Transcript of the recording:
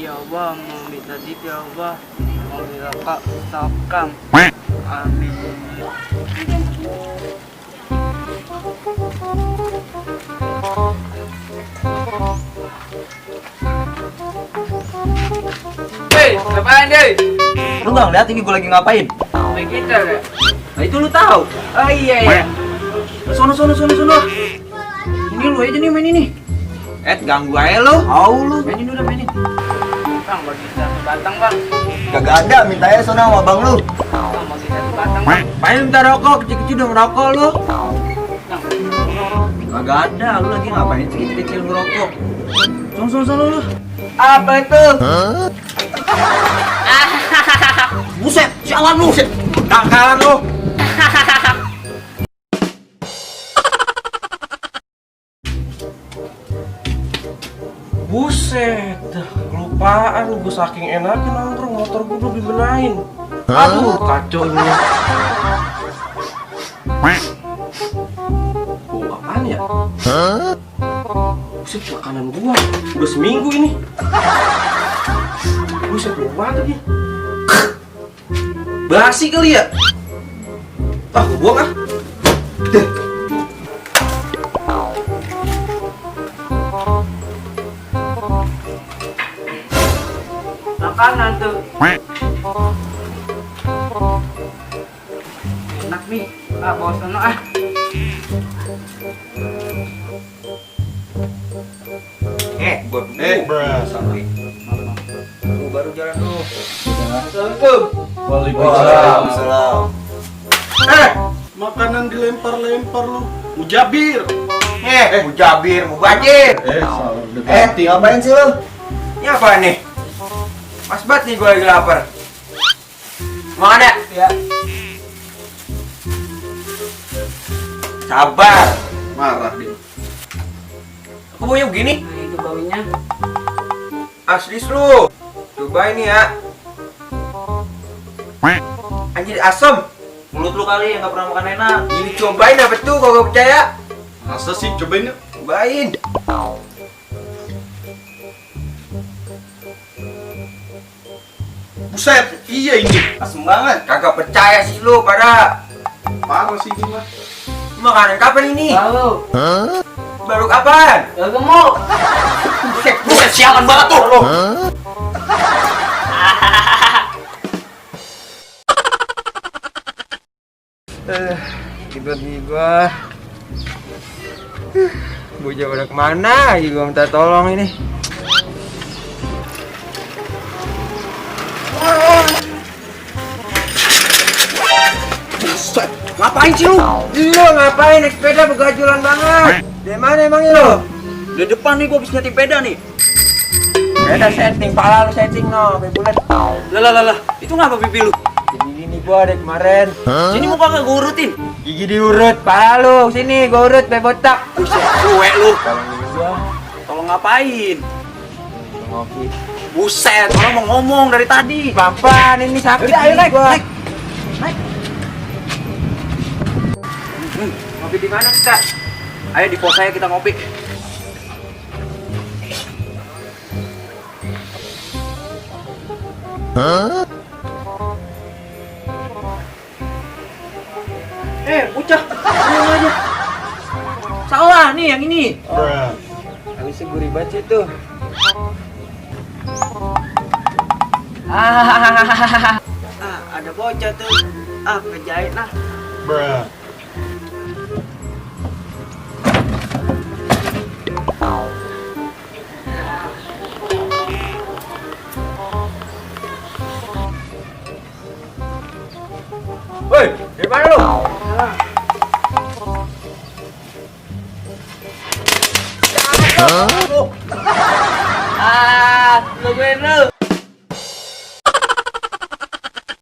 Ya Allah, mau minta tip ya Allah. Mau dirokok sokam. Amin. Hei, ngapain deh? Lu nggak ngeliat ini gue lagi ngapain? Main gitar ya? Nah itu lu tahu. Oh iya ya. Sono. Ini lu aja nih main ini. Ganggu aja lu. Lu mainin udah mainin. Bang, bagi satu batang bang. Kagak ada, minta aja sono sama bang lu. Bang, bagi satu batang bang. Paling minta rokok, kecil-kecil udah ngerokok lu. Bang, Kagak ada, lu lagi ngapain kecil-kecil ngerokok? Sono lu. apa itu? Buset, sialan lu. Dangkalan lu. Buset, kelupaan gue saking enaknya nongkrong motor gue belum dibenahin. Aduh, kacau ini. Oh, apaan ya? Buset, makanan gua udah seminggu ini. Buset, bau banget lagi. Basi kali ya? Ah, gua buang ah. Makanan tuh. Enak nih. Ah, bawa sono ah. Gua sorry. Lu baru jalan lu. Assalamualaikum. Waalaikumsalam. Makanan dilempar-lempar lu. Mujabir. Mujabir, mubajir. Ngapain sih lu? Ini apa nih? Mas banget nih gue lagi lapar. Mau ada? Ya. Sabar. Marah dia. Aku maunya begini. Nah, itu baunya. Asli lu. Coba ini ya. Anjir asem. Mulut lu kali yang gak pernah makan enak. Ini cobain apa tuh kalau gak percaya? Masa sih, cobain yuk. Cobain. Buset, iya ini. Asem banget. Kagak percaya sih lu pada. Parah sih ini mah. Makanan kapan ini? Lalu. Baru kapan? Gak gemuk. Buset sialan banget tuh lu. Tiba-tiba bocah pada kemana lagi gua minta tolong ini. Buset, ngapain sih lu? Lu ngapain naik sepeda begajulan banget? Dari mana emangnya lu? Di depan nih gua habis nyeting sepeda nih. Sepeda setting, pala lu setting no, kayak bulat. Lah, itu ngapa pipi lu? Gini gua dari kemarin. Sini muka gak gua urutin. Gigi diurut, pala lu sini gua urut kayak botak. Buset, cuek lu. Tolongin gua. Tolong ngapain? Ngopi. Buset, orang mau ngomong dari tadi. Papan ini sakit. Udah, ayo naik, gua. naik. Ngopi di mana kita? Ayo di pos saya kita ngopi. Bocah. Ngomong aja. Salah nih yang ini. Habisnya gue ribet sih tuh. Ada bocah tuh. Ngejahit lah. Woi, dari mana lu? Lu gue lu.